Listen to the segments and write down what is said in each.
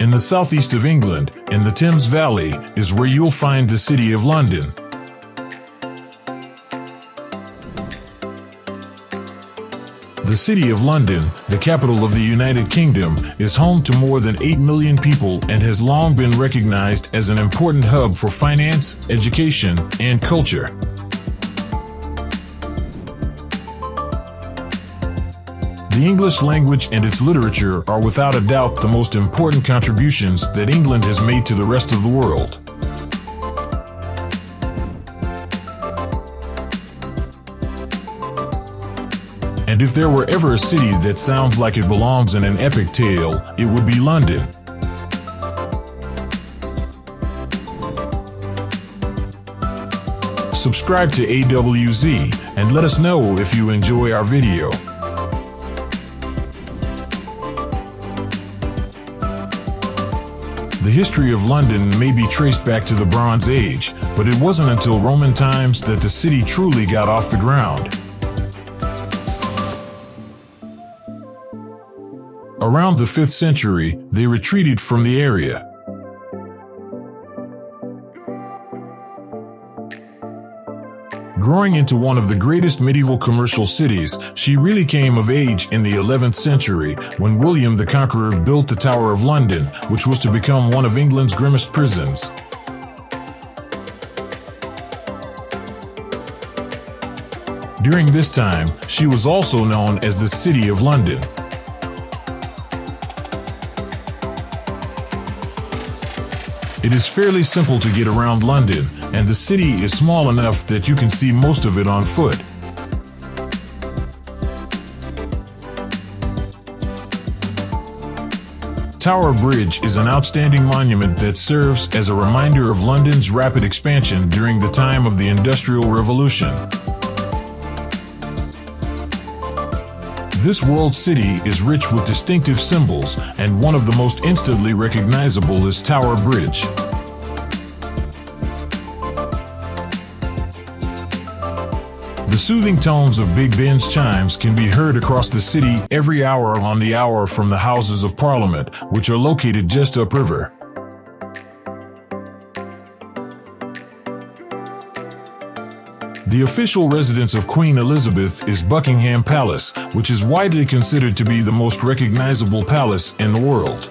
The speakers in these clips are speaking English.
In the southeast of England, in the Thames Valley, is where you'll find the City of London. The City of London, the capital of the United Kingdom, is home to more than 8 million people and has long been recognized as an important hub for finance, education, and culture. The English language and its literature are without a doubt the most important contributions that England has made to the rest of the world. And if there were ever a city that sounds like it belongs in an epic tale, it would be London. Subscribe to AWZ and let us know if you enjoy our video. The history of London may be traced back to the Bronze Age, but it wasn't until Roman times that the city truly got off the ground. Around the 5th century, they retreated from the area. Growing into one of the greatest medieval commercial cities, she really came of age in the 11th century when William the Conqueror built the Tower of London, which was to become one of England's grimmest prisons. During this time, she was also known as the City of London. It is fairly simple to get around London, and the city is small enough that you can see most of it on foot. Tower Bridge is an outstanding monument that serves as a reminder of London's rapid expansion during the time of the Industrial Revolution. This world city is rich with distinctive symbols, and one of the most instantly recognizable is Tower Bridge. The soothing tones of Big Ben's chimes can be heard across the city every hour on the hour from the Houses of Parliament, which are located just upriver. The official residence of Queen Elizabeth is Buckingham Palace, which is widely considered to be the most recognizable palace in the world.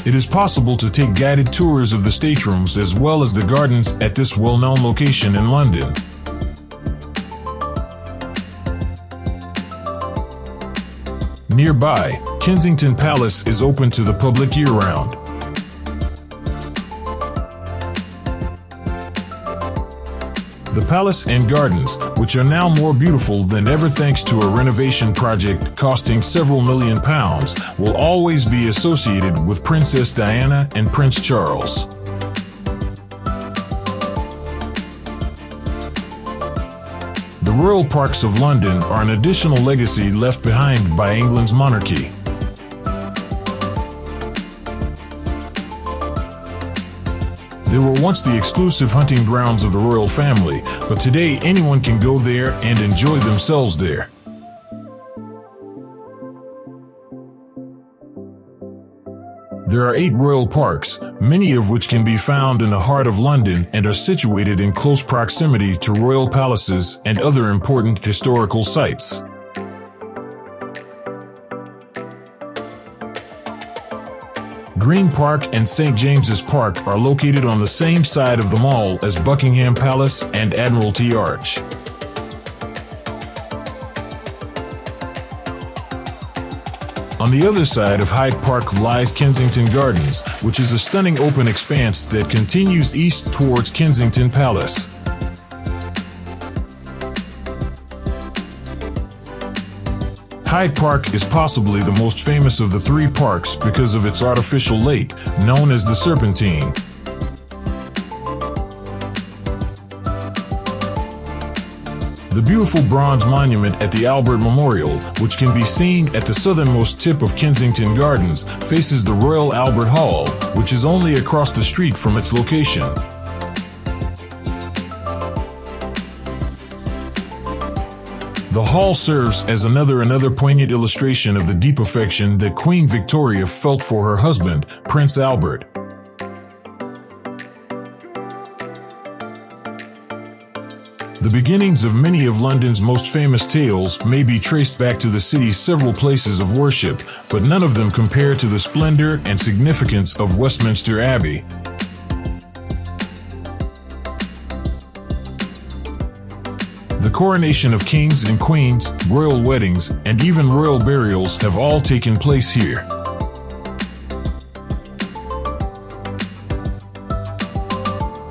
It is possible to take guided tours of the staterooms as well as the gardens at this well-known location in London. Nearby, Kensington Palace is open to the public year-round. The palace and gardens, which are now more beautiful than ever thanks to a renovation project costing several million pounds, will always be associated with Princess Diana and Prince Charles. The royal parks of London are an additional legacy left behind by England's monarchy. They were once the exclusive hunting grounds of the royal family, but today anyone can go there and enjoy themselves there. There are 8 royal parks, many of which can be found in the heart of London and are situated in close proximity to royal palaces and other important historical sites. Green Park and St. James's Park are located on the same side of the mall as Buckingham Palace and Admiralty Arch. On the other side of Hyde Park lies Kensington Gardens, which is a stunning open expanse that continues east towards Kensington Palace. Hyde Park is possibly the most famous of the 3 parks because of its artificial lake, known as the Serpentine. The beautiful bronze monument at the Albert Memorial, which can be seen at the southernmost tip of Kensington Gardens, faces the Royal Albert Hall, which is only across the street from its location. The hall serves as another poignant illustration of the deep affection that Queen Victoria felt for her husband, Prince Albert. The beginnings of many of London's most famous tales may be traced back to the city's several places of worship, but none of them compare to the splendor and significance of Westminster Abbey. The coronation of kings and queens, royal weddings, and even royal burials have all taken place here.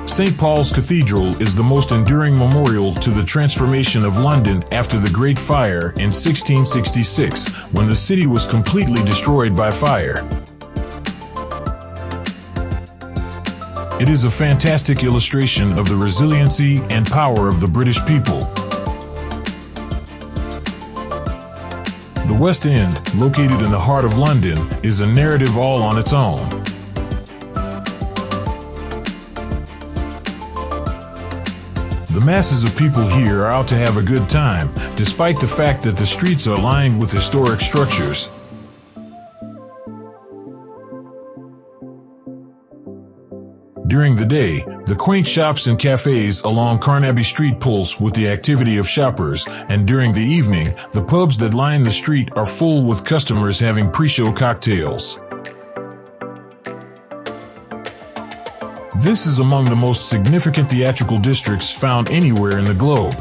St. Paul's Cathedral is the most enduring memorial to the transformation of London after the Great Fire in 1666, when the city was completely destroyed by fire. It is a fantastic illustration of the resiliency and power of the British people. The West End, located in the heart of London, is a narrative all on its own. The masses of people here are out to have a good time, despite the fact that the streets are lined with historic structures. During the day, the quaint shops and cafes along Carnaby Street pulse with the activity of shoppers, and during the evening, the pubs that line the street are full with customers having pre-show cocktails. This is among the most significant theatrical districts found anywhere in the globe.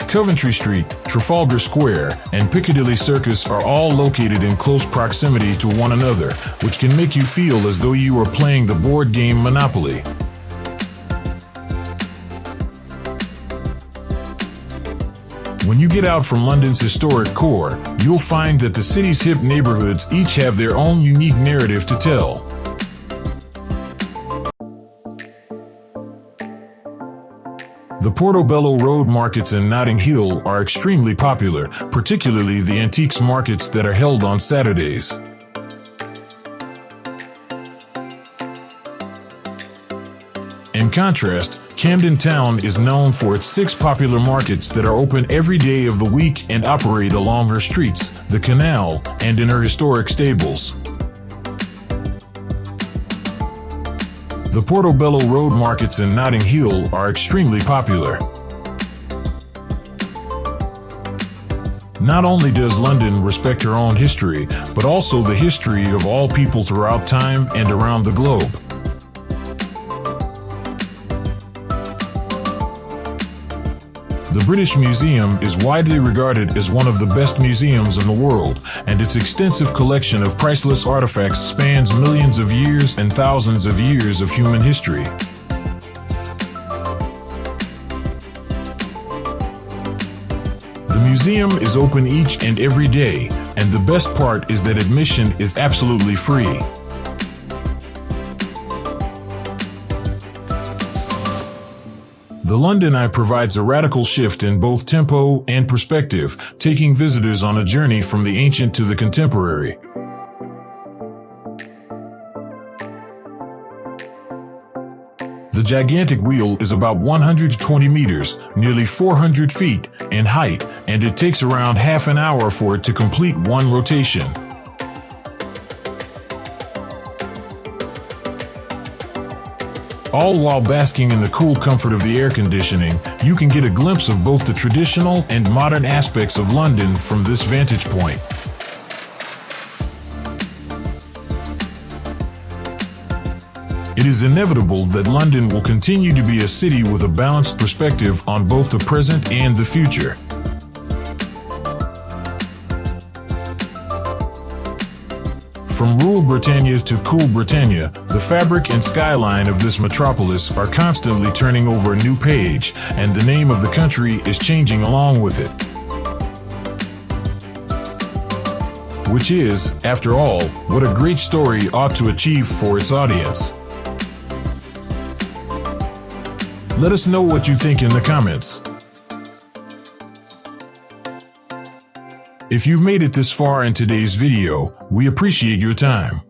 Coventry Street, Trafalgar Square, and Piccadilly Circus are all located in close proximity to one another, which can make you feel as though you are playing the board game Monopoly. When you get out from London's historic core, you'll find that the city's hip neighborhoods each have their own unique narrative to tell. The Portobello Road markets in Notting Hill are extremely popular, particularly the antiques markets that are held on Saturdays. In contrast, Camden Town is known for its 6 popular markets that are open every day of the week and operate along her streets, the canal, and in her historic stables. The Portobello Road markets in Notting Hill are extremely popular. Not only does London respect her own history, but also the history of all people throughout time and around the globe. The British Museum is widely regarded as one of the best museums in the world, and its extensive collection of priceless artifacts spans millions of years and thousands of years of human history. The museum is open each and every day, and the best part is that admission is absolutely free. The London Eye provides a radical shift in both tempo and perspective, taking visitors on a journey from the ancient to the contemporary. The gigantic wheel is about 120 meters, nearly 400 feet, in height, and it takes around half an hour for it to complete one rotation. All while basking in the cool comfort of the air conditioning, you can get a glimpse of both the traditional and modern aspects of London from this vantage point. It is inevitable that London will continue to be a city with a balanced perspective on both the present and the future. From rural Britannia to cool Britannia, the fabric and skyline of this metropolis are constantly turning over a new page, and the name of the country is changing along with it. Which is, after all, what a great story ought to achieve for its audience. Let us know what you think in the comments. If you've made it this far in today's video, we appreciate your time.